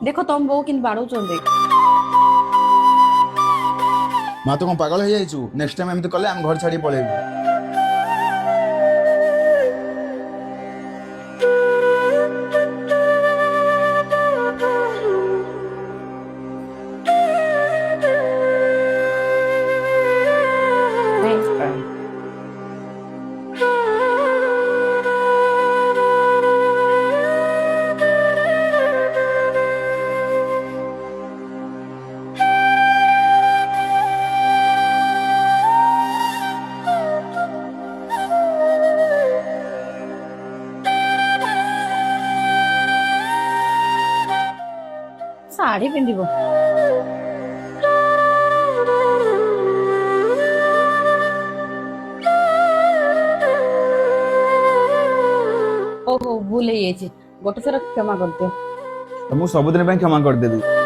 देखो तुम बो किन बाड़ौछन देख। माँ तो कौन पागल हो जाइछु नेक्स्ट टाइम एमती कले हम घर छाड़ी पळेबू। Thanks, bye. साड़ी पिंधिबो। ओहो भूल ही गोटे थर क्षमा कर दियो। तो मुझे सबुदिन क्षमा करदेवी।